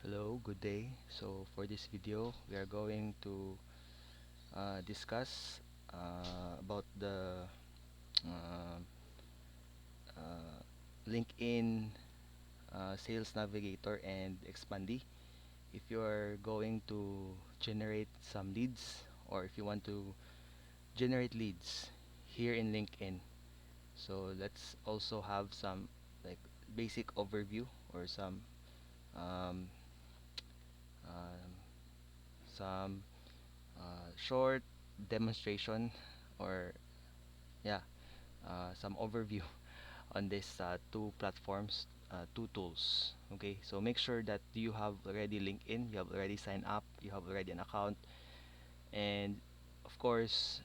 Hello, good day. So for this video, we are going to discuss about the uh, uh, LinkedIn Sales Navigator and Expandi. If you are going to generate some leads or if you want to generate leads here in LinkedIn. So let's also have some like basic overview or um, um, some short demonstration or yeah some overview on this two platforms, two tools. Okay, so make sure that you have already LinkedIn, you have already signed up, you have already an account, and of course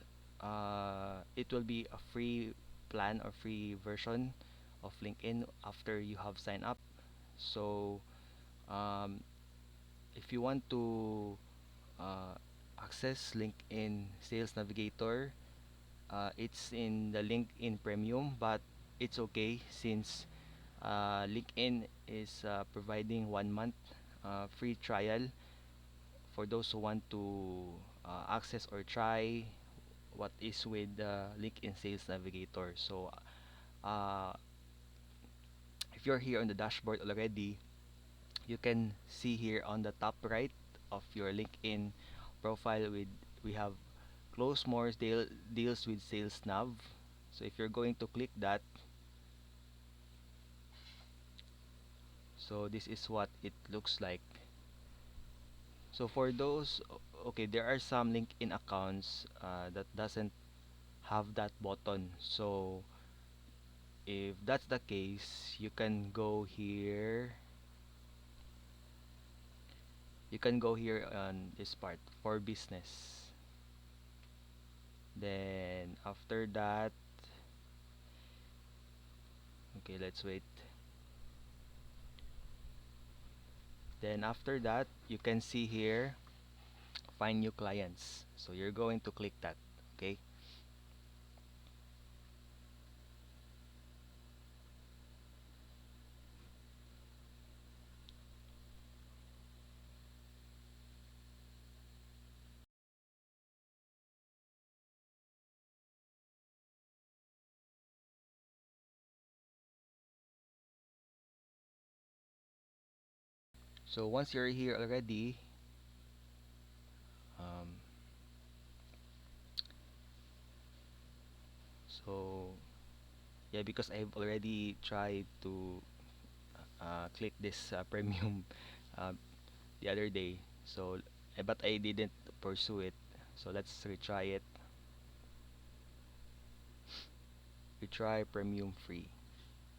it will be a free plan or free version of LinkedIn after you have signed up. So um, if you want to uh, access LinkedIn Sales Navigator, it's in the LinkedIn Premium, but it's okay since LinkedIn is providing 1 month free trial for those who want to access or try what is with the LinkedIn Sales Navigator. So uh, if you're here on the dashboard already, you can see here on the top right of your LinkedIn profile with we have close more deals with sales nav. So if you're going to click that, so this is what it looks like. So for those, okay, there are some LinkedIn accounts that doesn't have that button. So if that's the case, you can go here. You can go here on this part for business. Then after that, okay, let's wait. Then after that, you can see here find new clients. So you're going to click that, okay? So once you're here already, um, so yeah, because I've already tried to click this premium uh, the other day, so but I didn't pursue it. So let's retry it. Retry premium free,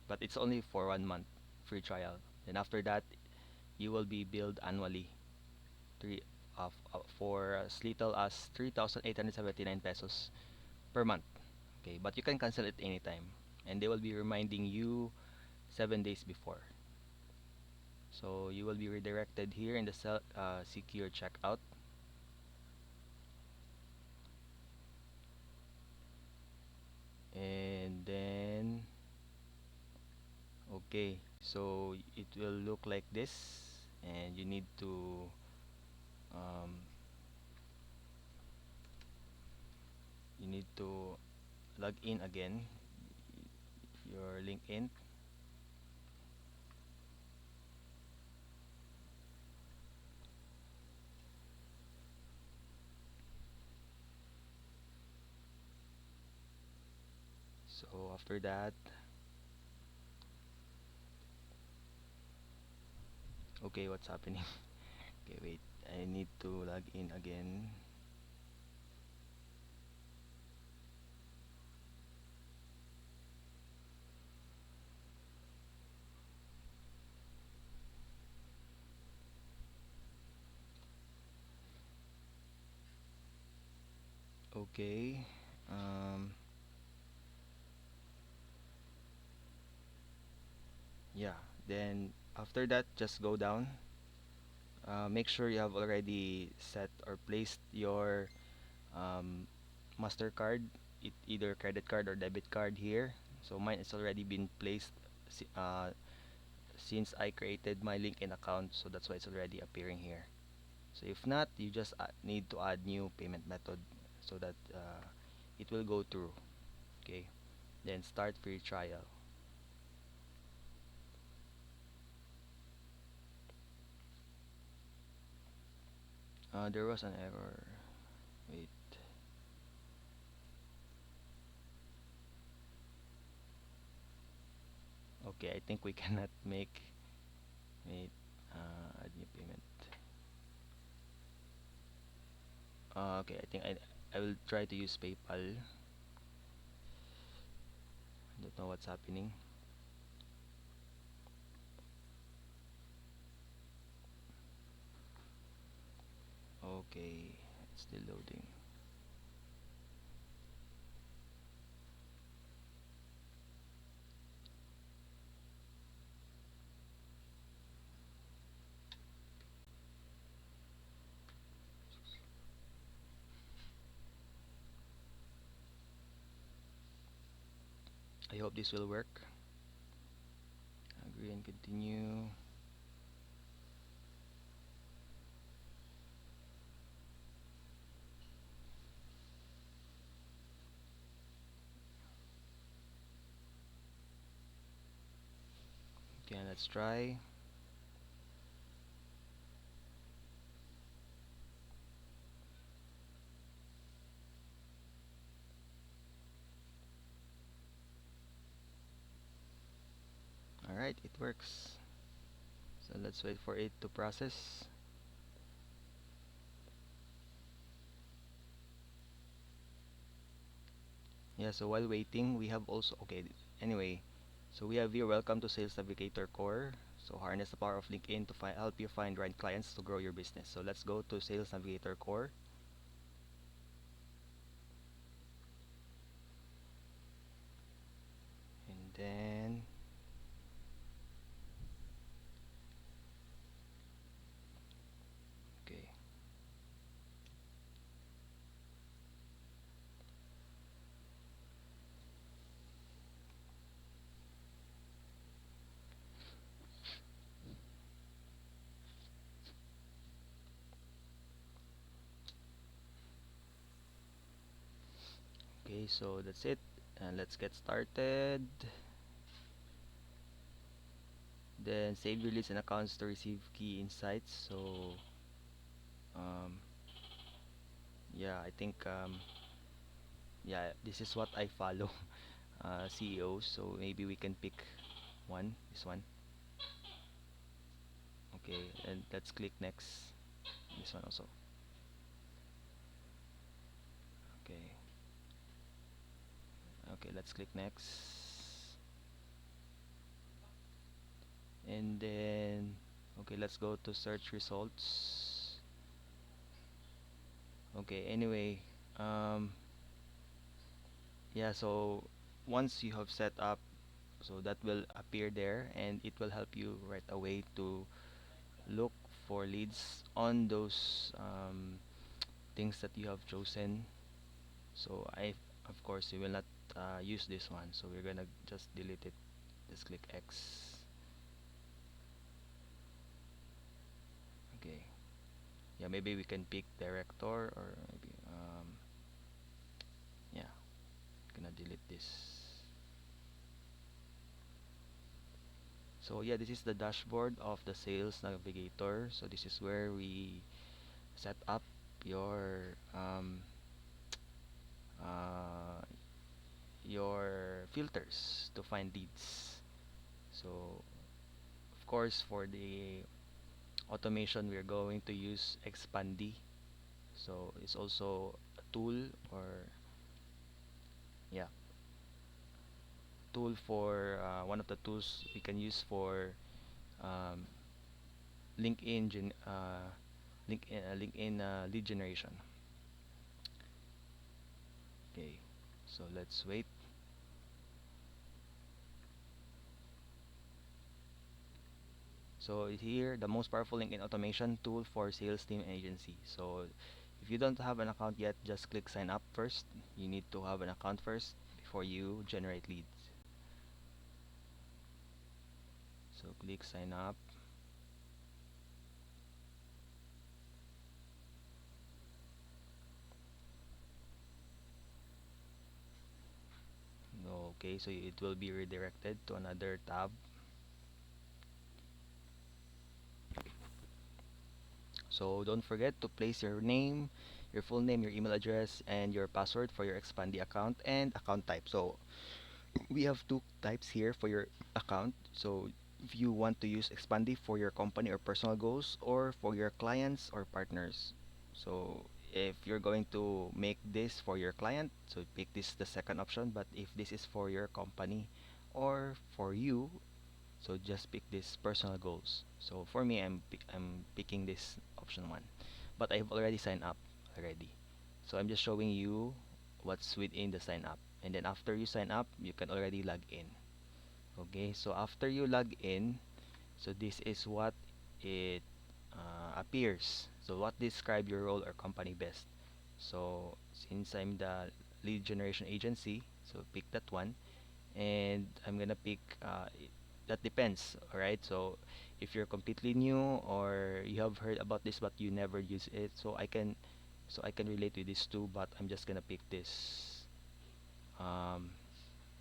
but it's only for 1 month free trial. Then after that, you will be billed annually three for as little as 3,879 pesos per month. Okay, but you can cancel it anytime, and they will be reminding you 7 days before. So you will be redirected here in the secure checkout, and then okay, so it will look like this, and um, you need to log in again your LinkedIn. So after that, okay, what's happening? Okay, wait, I need to log in again. Okay, um, yeah, then after that, just go down. Make sure you have already set or placed your um, MasterCard, either credit card or debit card here. So mine is already been placed since I created my LinkedIn account, so that's why it's already appearing here. So if not, you just need to add new payment method so that it will go through. Okay, then start free trial. There was an error. Wait. Okay, I think we cannot make. Wait. Add new payment. Okay, I think I will try to use PayPal. Don't know what's happening. Okay, it's still loading. I hope this will work. Agree and continue. Okay, let's try. Alright, it works. So let's wait for it to process. Yeah, so while waiting, we have also, okay, anyway, so we have here, welcome to Sales Navigator Core. So harness the power of LinkedIn to help you find right clients to grow your business. So let's go to Sales Navigator Core. And then, okay. Okay, so that's it. And let's get started. Then save your leads and accounts to receive key insights. So, um, yeah, I think, yeah, this is what I follow, CEOs. So maybe we can pick one, this one. Okay, and let's click next. This one also. Okay. Okay, let's click next. And then, okay, let's go to search results. Okay, anyway, um, yeah, so once you have set up, so that will appear there and it will help you right away to look for leads on those things that you have chosen. So of course, we will not use this one, so we're gonna just delete it. Just click X. Okay. Yeah, maybe we can pick director or maybe yeah, gonna delete this. So yeah, this is the dashboard of the Sales Navigator. So this is where we set up your uh, your filters to find leads. So of course, for the automation, we're going to use Expandy. So it's also a tool, or yeah, tool for one of the tools we can use for um, LinkedIn LinkedIn lead generation. Okay, so let's wait. So here, the most powerful LinkedIn automation tool for sales team and agency. So if you don't have an account yet, just click sign up first. You need to have an account first before you generate leads. So click sign up. Okay, so it will be redirected to another tab. So don't forget to place your name, your full name, your email address, and your password for your Expandi account and account type. So we have two types here for your account. So if you want to use Expandi for your company or personal goals or for your clients or partners. So if you're going to make this for your client, so pick this the second option. But if this is for your company or for you, so just pick this personal goals. So for me, I'm picking this option one, but I've already signed up already. So I'm just showing you what's within the sign up, and then after you sign up, you can already log in. Okay, so after you log in, so this is what it appears. So what describe your role or company best? So since I'm the lead generation agency, so pick that one, and I'm gonna pick that depends. All right, so if you're completely new or you have heard about this but you never use it, so I can relate with this too, but I'm just gonna pick this um,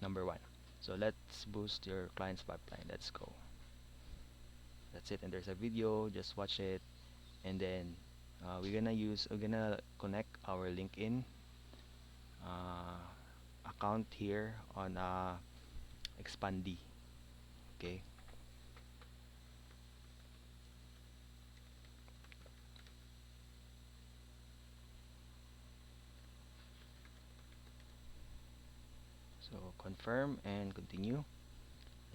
number one. So let's boost your client's pipeline. Let's go. That's it, and there's a video, just watch it, and then we're gonna connect our LinkedIn account here on Expandi. Okay, so confirm and continue.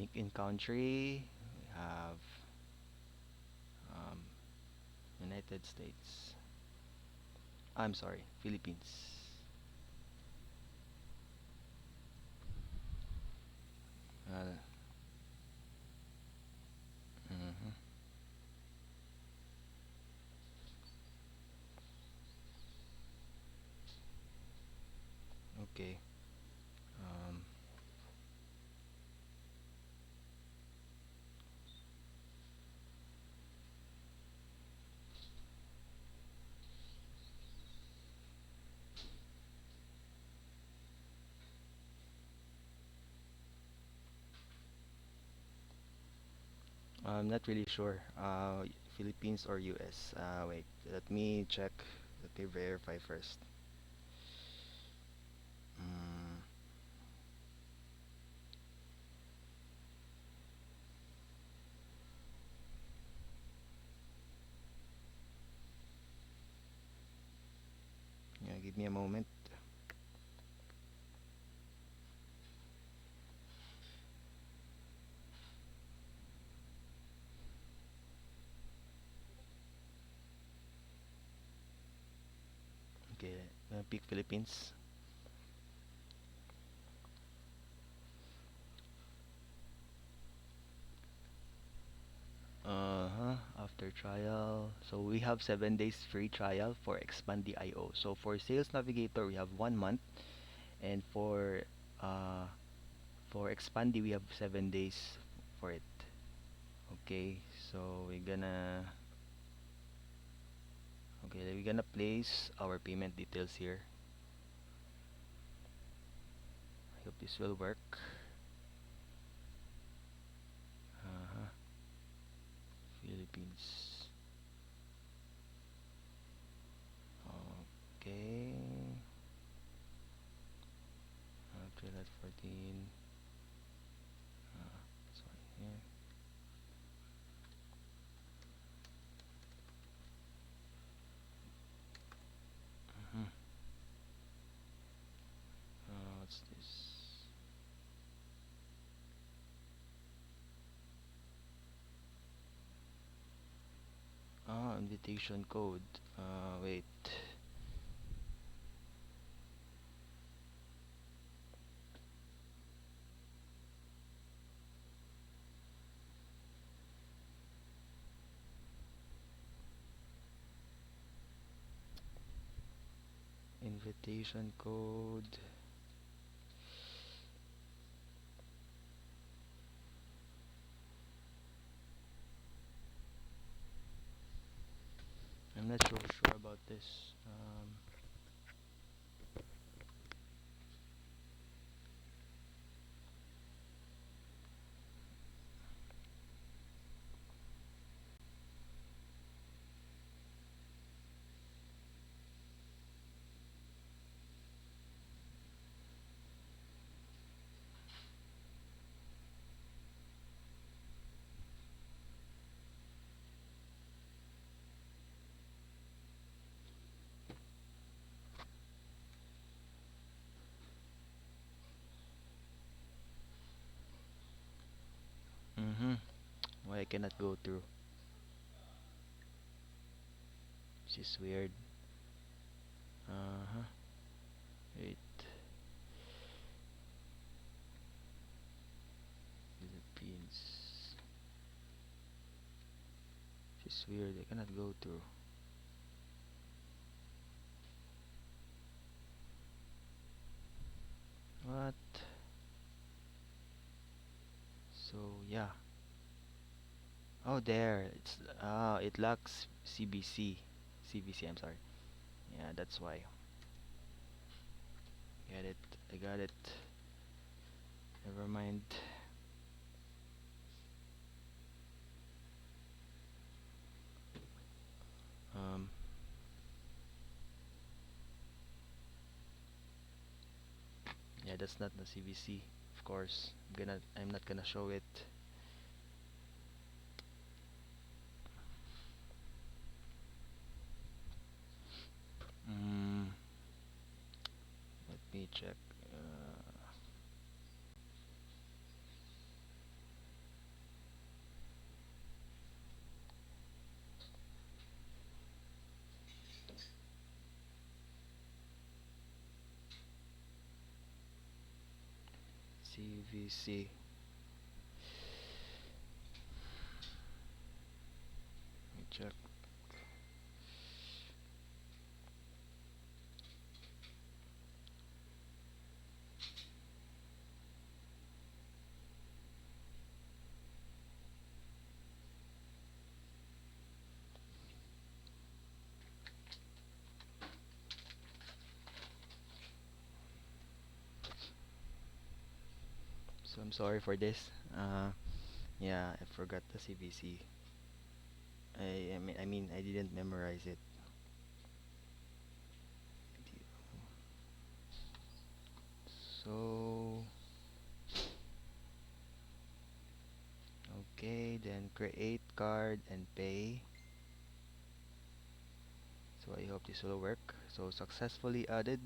LinkedIn country, we have um, United States. I'm sorry, Philippines. Uh, mhm, okay. Um, I'm not really sure. Philippines or US? Wait, let me check. Let me verify first. Mm, yeah, give me a moment. Okay, pick Philippines. Uh-huh. After trial, so we have 7 days free trial for Expandi IO. So for Sales Navigator, we have 1 month, and for Expandi, we have 7 days for it. Okay, so we're gonna place our payment details here. I hope this will work. Uh-huh. Philippines. Okay. July 14. Sorry. Here. Mhm. What's this? Invitation code. Wait. Invitation code. I'm not so sure about this. Mm-hmm. Why I cannot go through? This is weird. Uh-huh. Wait. Philippines. This is weird. I cannot go through. What? So yeah. Oh, there. It lacks CBC. CBC. I'm sorry. Yeah, that's why. Get it. I got it. Never mind. Um. Yeah, that's not the CBC. Of course, I'm not gonna show it. Mm, let me check. CVC. Let me check. So I'm sorry for this. Yeah, I forgot the CVC. I mean, I didn't memorize it. So, okay, then create card and pay. So I hope this will work. So successfully added.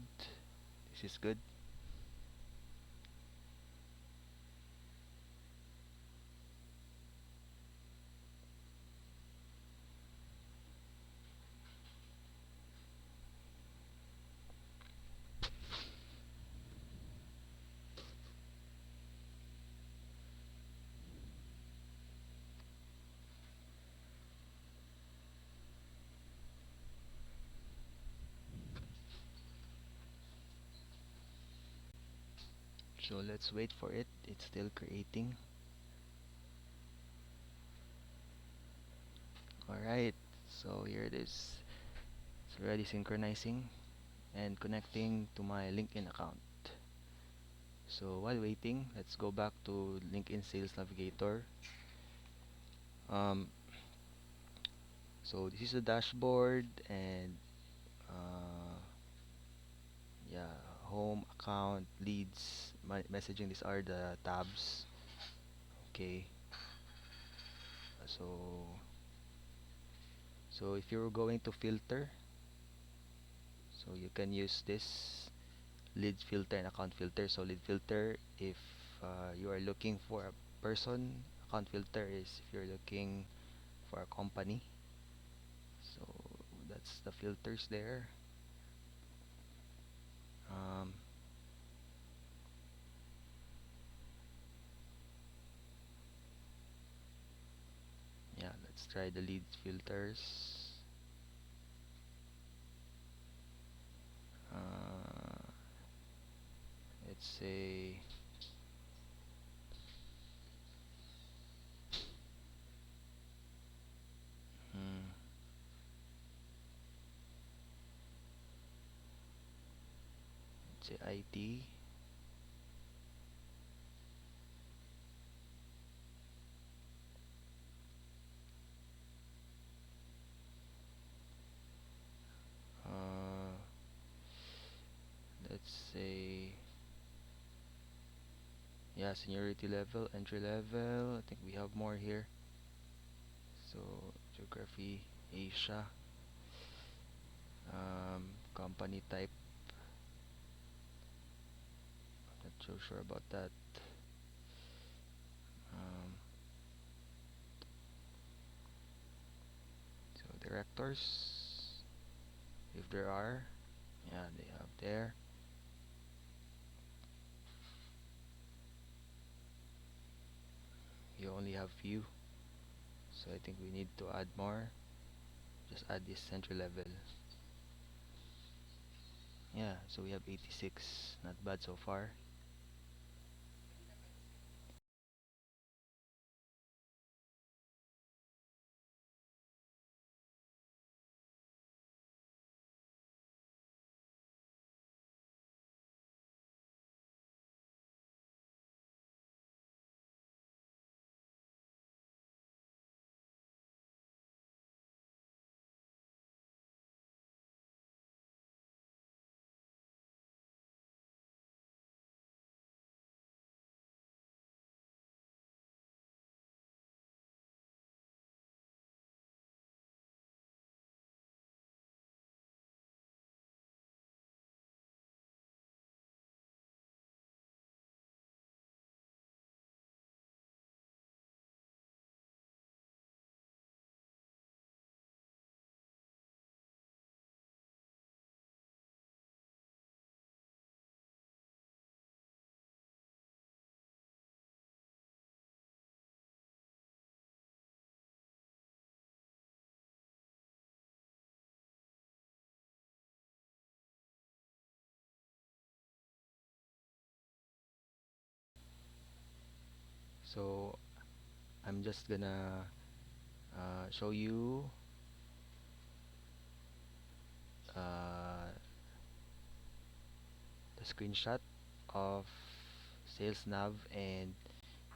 This is good. So let's wait for it. It's still creating. Alright, so here it is. It's already synchronizing and connecting to my LinkedIn account. So while waiting, let's go back to LinkedIn Sales Navigator. Um, so this is the dashboard and uh, yeah, home, account, leads, messaging. These are the tabs. Okay, so if you're going to filter, so you can use this lead filter and account filter. So lead filter if you are looking for a person. Account filter is if you're looking for a company. So that's the filters there. um, yeah, let's try the lead filters. uh, let's say hmm, say IT. Uh, let's say, yeah, seniority level, entry level. I think we have more here. So geography, Asia, company type. Not so sure about that. Um, so directors, if there are, yeah, they have there. You only have few, so I think we need to add more. Just add this entry level. Yeah, so we have 86. Not bad so far. So I'm just gonna show you uh, the screenshot of sales nav and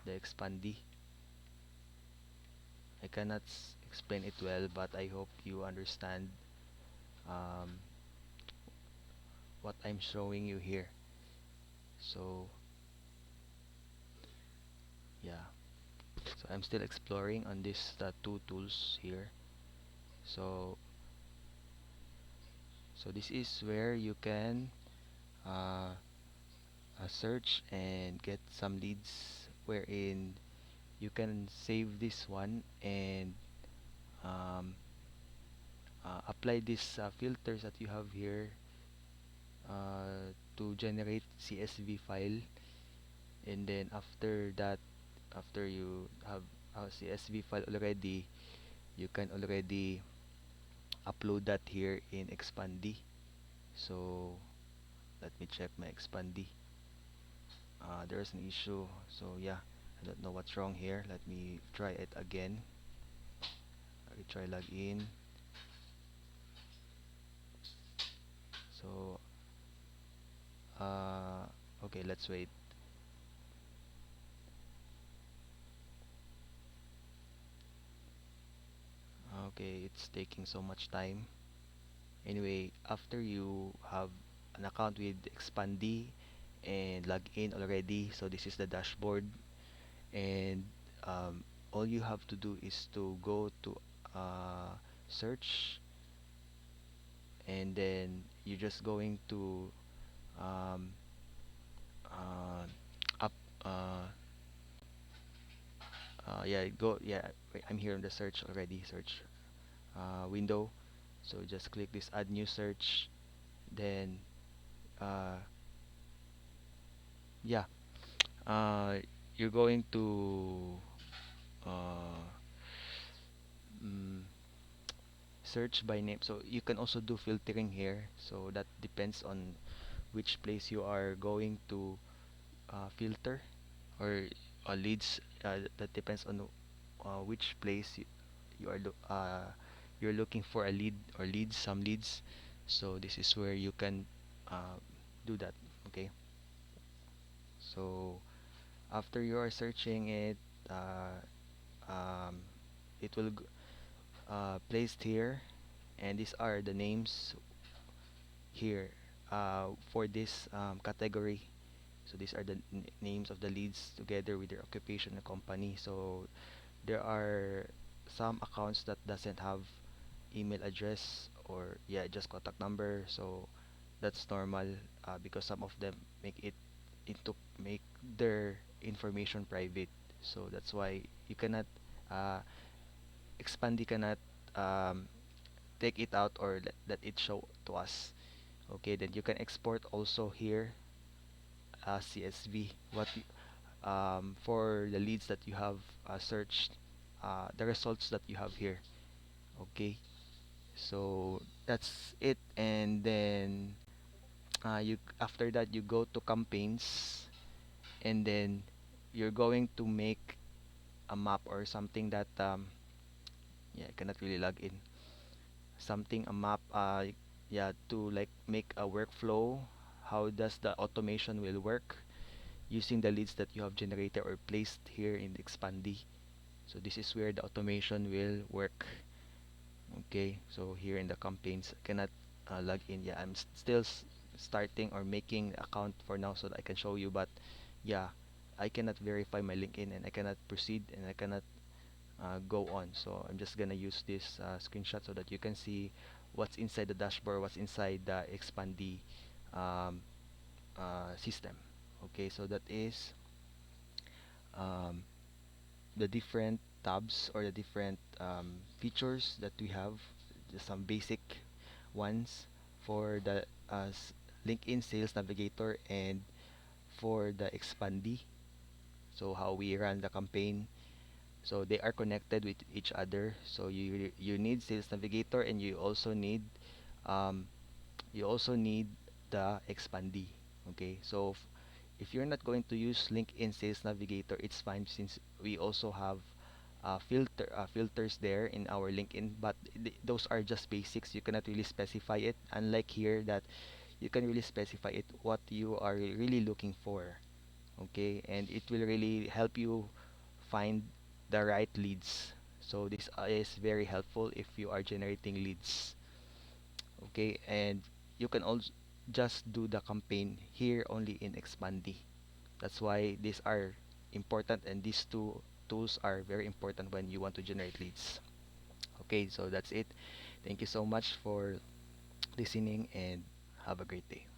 the expandee. I cannot explain it well, but I hope you understand um, what I'm showing you here. So yeah, so I'm still exploring on these two tools here. So this is where you can uh, search and get some leads, wherein you can save this one and um, apply these filters that you have here to generate CSV file, and then after that, after you have a CSV file already, you can already upload that here in Expandi. So let me check my Expandi. There's an issue, so yeah, I don't know what's wrong here. Let me try it again. I try login. So okay, let's wait. Okay, it's taking so much time. Anyway, after you have an account with Expandi and log in already, so this is the dashboard, and all you have to do is to go to search, and then you're just going to um, uh, up yeah, go, yeah, wait, I'm here in the search already, search window. So just click this add new search, then uh, yeah, uh, you're going to uh, mm, search by name. So you can also do filtering here, so that depends on which place you are going to filter, or leads, that depends on which place you are you're looking for a lead or leads, some leads. So this is where you can uh, do that. So after you are searching it, uh, um, it will placed here, and these are the names here for this category. So these are the names of the leads together with their occupation and company. So there are some accounts that doesn't have email address or yeah just contact number. So that's normal because some of them make it into make their information private. So that's why you cannot uh, expand. You cannot um, take it out or let it show to us. Okay, then you can export also here CSV for the leads that you have searched, the results that you have here. Okay, so that's it. And then you after that you go to campaigns, and then you're going to make a map or something that yeah I cannot really log in, something a map yeah to like make a workflow. How does the automation will work using the leads that you have generated or placed here in the Expandy. So this is where the automation will work. Okay, so here in the campaigns I cannot log in. Yeah, I'm still starting or making the account for now so that I can show you, but yeah, I cannot verify my LinkedIn and I cannot proceed and I cannot go on. So I'm just gonna use this screenshot so that you can see what's inside the dashboard, what's inside the Expandy um, system. Okay, so that is um, the different tabs or the different features that we have, just some basic ones for the LinkedIn Sales Navigator and for the Expandy. So how we run the campaign. So they are connected with each other. So you need Sales Navigator and um, you also need the Expandy. Okay, so if you're not going to use LinkedIn Sales Navigator, it's fine since we also have filters there in our LinkedIn, but those are just basics. You cannot really specify it. Unlike here, that you can really specify it what you are really looking for. Okay, and it will really help you find the right leads. So this is very helpful if you are generating leads. Okay, and you can also just do the campaign here only in Expandy. That's why these are important, and these two tools are very important when you want to generate leads. Okay, so that's it. Thank you so much for listening and have a great day.